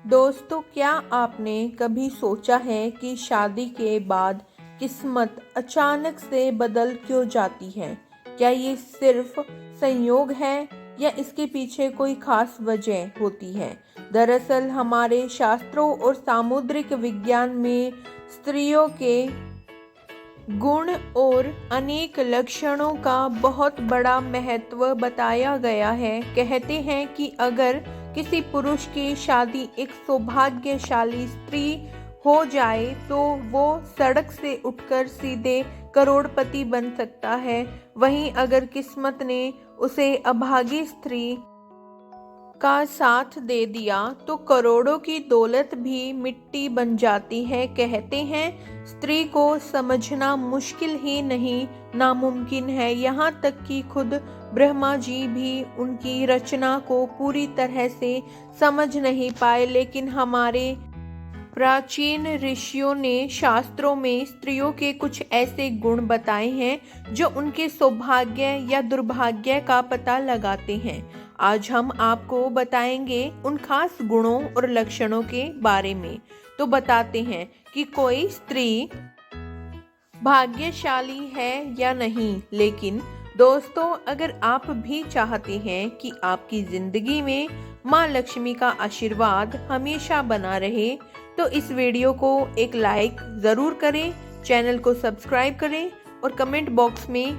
दोस्तों, क्या आपने कभी सोचा है कि शादी के बाद किस्मत अचानक से बदल क्यों जाती है? क्या ये सिर्फ संयोग है या इसके पीछे कोई खास वजह होती है? दरअसल हमारे शास्त्रों और सामुद्रिक विज्ञान में स्त्रियों के गुण और अनेक लक्षणों का बहुत बड़ा महत्व बताया गया है। कहते हैं कि अगर किसी पुरुष की शादी एक सौभाग्यशाली स्त्री हो जाए तो वो सड़क से उठकर सीधे करोड़पति बन सकता है। वहीं अगर किस्मत ने उसे अभागी स्त्री का साथ दे दिया तो करोड़ों की दौलत भी मिट्टी बन जाती है। कहते हैं स्त्री को समझना मुश्किल ही नहीं नामुमकिन है। यहाँ तक कि खुद ब्रह्मा जी भी उनकी रचना को पूरी तरह से समझ नहीं पाए। लेकिन हमारे प्राचीन ऋषियों ने शास्त्रों में स्त्रियों के कुछ ऐसे गुण बताए हैं जो उनके सौभाग्य या दुर्भाग्य का पता लगाते हैं। आज हम आपको बताएंगे उन खास गुणों और लक्षणों के बारे में। तो बताते हैं कि कोई स्त्री भाग्यशाली है या नहीं। लेकिन दोस्तों, अगर आप भी चाहते हैं कि आपकी जिंदगी में माँ लक्ष्मी का आशीर्वाद हमेशा बना रहे तो इस वीडियो को एक लाइक ज़रूर करें, चैनल को सब्सक्राइब करें और कमेंट बॉक्स में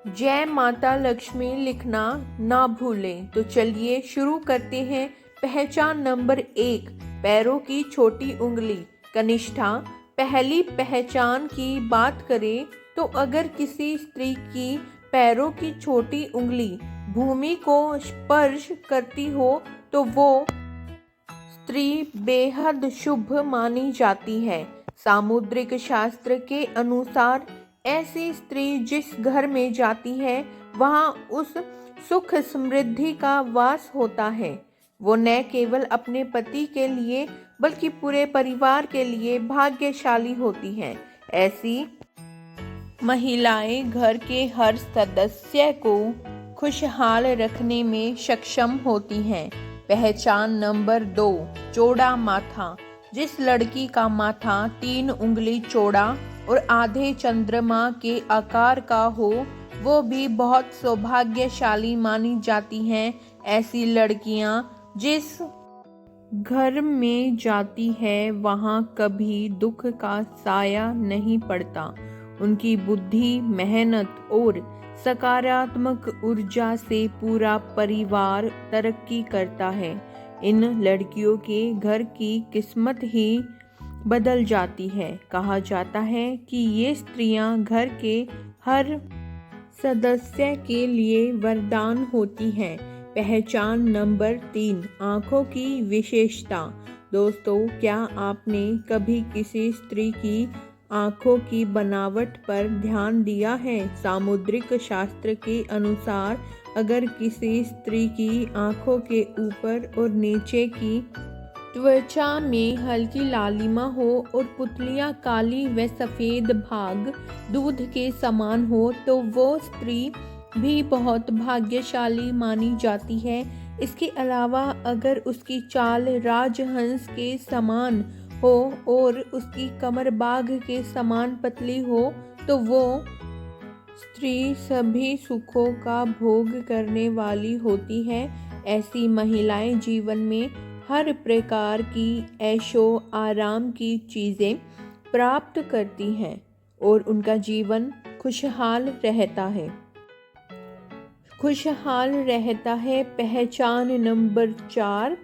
जय माता लक्ष्मी लिखना ना भूलें। तो चलिए शुरू करते हैं। पहचान नंबर 1, पैरों की छोटी उंगली। कनिष्ठा, पहली पहचान की बात करें तो अगर किसी स्त्री की पैरों की छोटी उंगली भूमि को स्पर्श करती हो तो वो स्त्री बेहद शुभ मानी जाती है। सामुद्रिक शास्त्र के अनुसार ऐसी स्त्री जिस घर में जाती है वहां उस सुख समृद्धि का वास होता है। वो न केवल अपने पति के लिए बल्कि पूरे परिवार के लिए भाग्यशाली होती है। ऐसी महिलाएं घर के हर सदस्य को खुशहाल रखने में सक्षम होती हैं। पहचान नंबर 2, चौड़ा माथा। जिस लड़की का माथा 3 उंगली चौड़ा और आधे चंद्रमा के आकार का हो वो भी बहुत सौभाग्यशाली मानी जाती हैं। ऐसी लड़कियां जिस घर में जाती है वहां कभी दुख का साया नहीं पड़ता। उनकी बुद्धि, मेहनत और सकारात्मक ऊर्जा से पूरा परिवार तरक्की करता है। इन लड़कियों के घर की किस्मत ही बदल जाती है। कहा जाता है कि ये स्त्रियां घर के हर सदस्य के लिए वरदान होती हैं। पहचान नंबर 3, आँखों की विशेषता। दोस्तों, क्या आपने कभी किसी स्त्री की आँखों की बनावट पर ध्यान दिया है? सामुद्रिक शास्त्र के अनुसार अगर किसी स्त्री की आँखों के ऊपर और नीचे की त्वचा में हल्की लालिमा हो और पुतलियां काली व सफ़ेद भाग दूध के समान हो तो वो स्त्री भी बहुत भाग्यशाली मानी जाती है। इसके अलावा अगर उसकी चाल राजहंस के समान हो और उसकी कमर बाघ के समान पतली हो तो वो स्त्री सभी सुखों का भोग करने वाली होती है। ऐसी महिलाएं जीवन में हर प्रकार की ऐशो आराम की चीज़ें प्राप्त करती हैं और उनका जीवन खुशहाल रहता है। पहचान नंबर 4,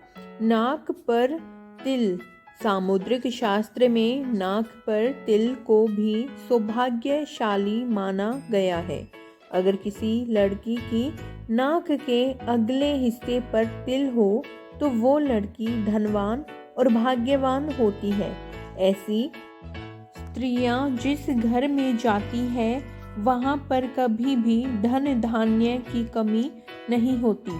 नाक पर तिल। सामुद्रिक शास्त्र में नाक पर तिल को भी सौभाग्यशाली माना गया है। अगर किसी लड़की की नाक के अगले हिस्से पर तिल हो तो वो लड़की धनवान और भाग्यवान होती है। ऐसी स्त्रियां जिस घर में जाती है वहां पर कभी भी धन धान्य की कमी नहीं होती।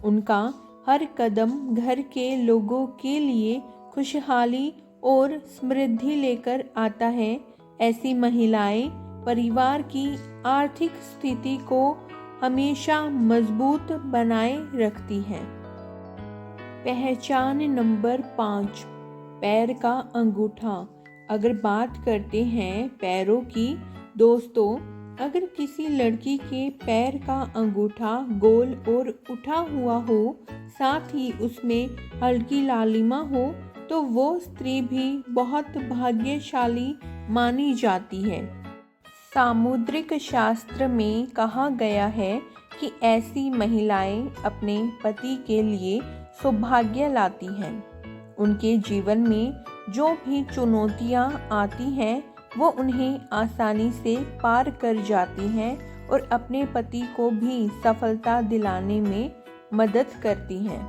उनका हर कदम घर के लोगों के लिए खुशहाली और समृद्धि लेकर आता है। ऐसी महिलाएं परिवार की आर्थिक स्थिति को हमेशा मजबूत बनाए रखती हैं। पहचान नंबर 5, पैर का अंगूठा। अगर बात करते हैं पैरों की, दोस्तों अगर किसी लड़की के पैर का अंगूठा गोल और उठा हुआ हो, साथ ही उसमें हल्की लालिमा हो, तो वो स्त्री भी बहुत भाग्यशाली मानी जाती है। सामुद्रिक शास्त्र में कहा गया है कि ऐसी महिलाएं अपने पति के लिए सौभाग्य लाती हैं। उनके जीवन में जो भी चुनौतियां आती हैं, वो उन्हें आसानी से पार कर जाती हैं और अपने पति को भी सफलता दिलाने में मदद करती हैं।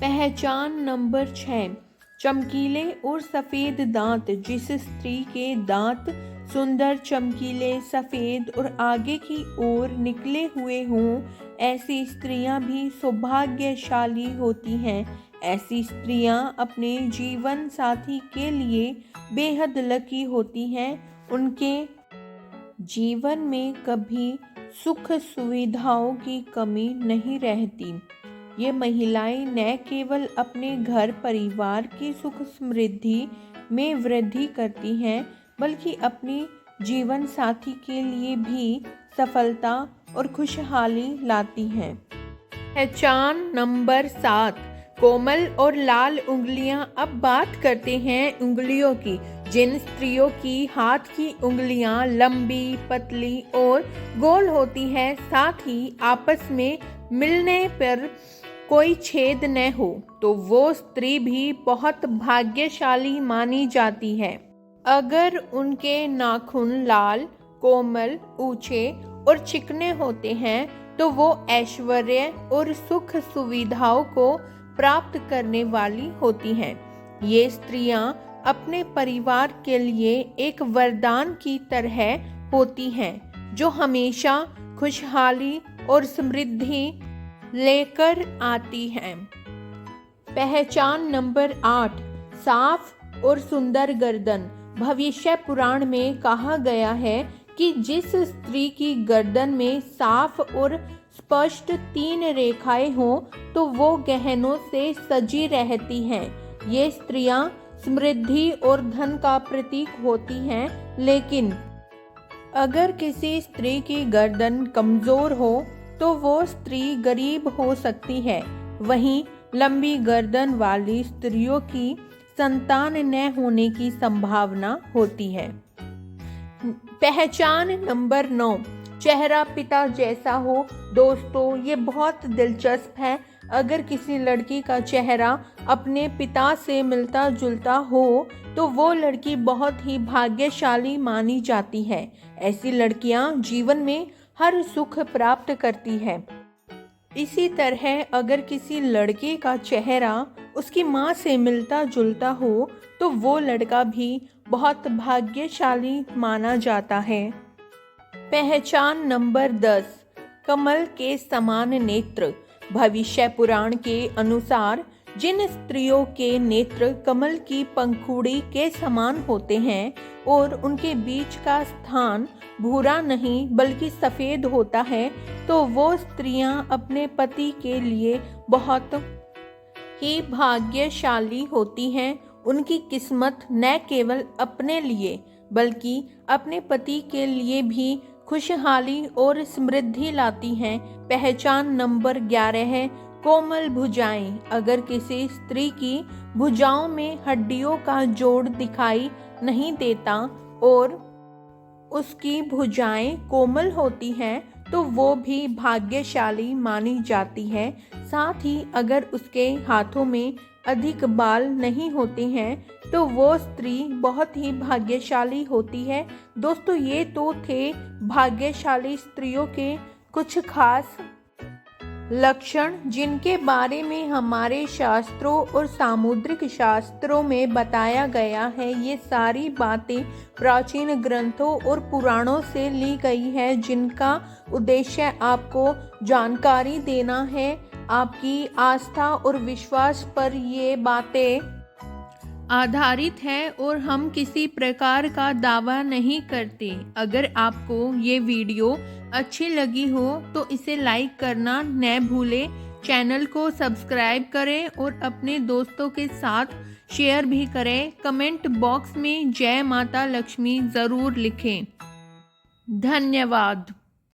पहचान नंबर 6, चमकीले और सफ़ेद दांत। जिस स्त्री के दांत सुंदर, चमकीले, सफ़ेद और आगे की ओर निकले हुए हों, ऐसी स्त्रियां भी सौभाग्यशाली होती हैं। ऐसी स्त्रियां अपने जीवन साथी के लिए बेहद लकी होती हैं। उनके जीवन में कभी सुख सुविधाओं की कमी नहीं रहती। ये महिलाएं न केवल अपने घर परिवार की सुख समृद्धि में वृद्धि करती हैं, बल्कि अपने जीवन साथी के लिए भी सफलता और खुशहाली लाती हैं। पहचान नंबर 7, कोमल और लाल उंगलियां। अब बात करते हैं उंगलियों की। जिन स्त्रियों की हाथ की उंगलियां लंबी, पतली और गोल होती हैं, साथ ही आपस में मिलने पर कोई छेद न हो, तो वो स्त्री भी बहुत भाग्यशाली मानी जाती है। अगर उनके नाखून लाल, कोमल, ऊंचे और चिकने होते हैं, तो वो ऐश्वर्य और सुख सुविधाओं को प्राप्त करने वाली होती हैं। ये स्त्रियां अपने परिवार के लिए एक वरदान की तरह होती हैं, जो हमेशा खुशहाली और समृद्धि लेकर आती हैं। पहचान नंबर 8, साफ और सुंदर गर्दन। भविष्य पुराण में कहा गया है कि जिस स्त्री की गर्दन में साफ और स्पष्ट 3 रेखाएं हों, तो वो गहनों से सजी रहती हैं। ये स्त्रियां समृद्धि और धन का प्रतीक होती हैं। लेकिन अगर किसी स्त्री की गर्दन कमजोर हो, तो वो स्त्री गरीब हो सकती है। वहीं लंबी गर्दन वाली स्त्रियों की संतान न होने की संभावना होती है। पहचान नंबर 9, चेहरा पिता जैसा हो। दोस्तों ये बहुत दिलचस्प है। अगर किसी लड़की का चेहरा अपने पिता से मिलता जुलता हो, तो वो लड़की बहुत ही भाग्यशाली मानी जाती है। ऐसी लड़कियां जीवन में हर सुख प्राप्त करती है। इसी तरह अगर किसी लड़के का चेहरा उसकी माँ से मिलता जुलता हो, तो वो लड़का भी बहुत भाग्यशाली माना जाता है। पहचान नंबर 10, कमल के समान नेत्र। भविष्य पुराण के अनुसार जिन स्त्रियों के नेत्र कमल की पंखुड़ी के समान होते हैं और उनके बीच का स्थान भूरा नहीं बल्कि सफ़ेद होता है, तो वो स्त्रियां अपने पति के लिए बहुत ही भाग्यशाली होती हैं। उनकी किस्मत न केवल अपने लिए बल्कि अपने पति के लिए भी खुशहाली और समृद्धि लाती हैं। पहचान नंबर 11 है, कोमल भुजाएं। अगर किसी स्त्री की भुजाओं में हड्डियों का जोड़ दिखाई नहीं देता और उसकी भुजाएं कोमल होती हैं, तो वो भी भाग्यशाली मानी जाती है। साथ ही अगर उसके हाथों में अधिक बाल नहीं होते हैं, तो वो स्त्री बहुत ही भाग्यशाली होती है। दोस्तों ये तो थे भाग्यशाली स्त्रियों के कुछ खास लक्षण, जिनके बारे में हमारे शास्त्रों और सामुद्रिक शास्त्रों में बताया गया है। ये सारी बातें प्राचीन ग्रंथों और पुराणों से ली गई है, जिनका उद्देश्य आपको जानकारी देना है। आपकी आस्था और विश्वास पर ये बातें आधारित है और हम किसी प्रकार का दावा नहीं करते। अगर आपको ये वीडियो अच्छी लगी हो तो इसे लाइक करना न भूलें, चैनल को सब्सक्राइब करें और अपने दोस्तों के साथ शेयर भी करें। कमेंट बॉक्स में जय माता लक्ष्मी ज़रूर लिखें। धन्यवाद।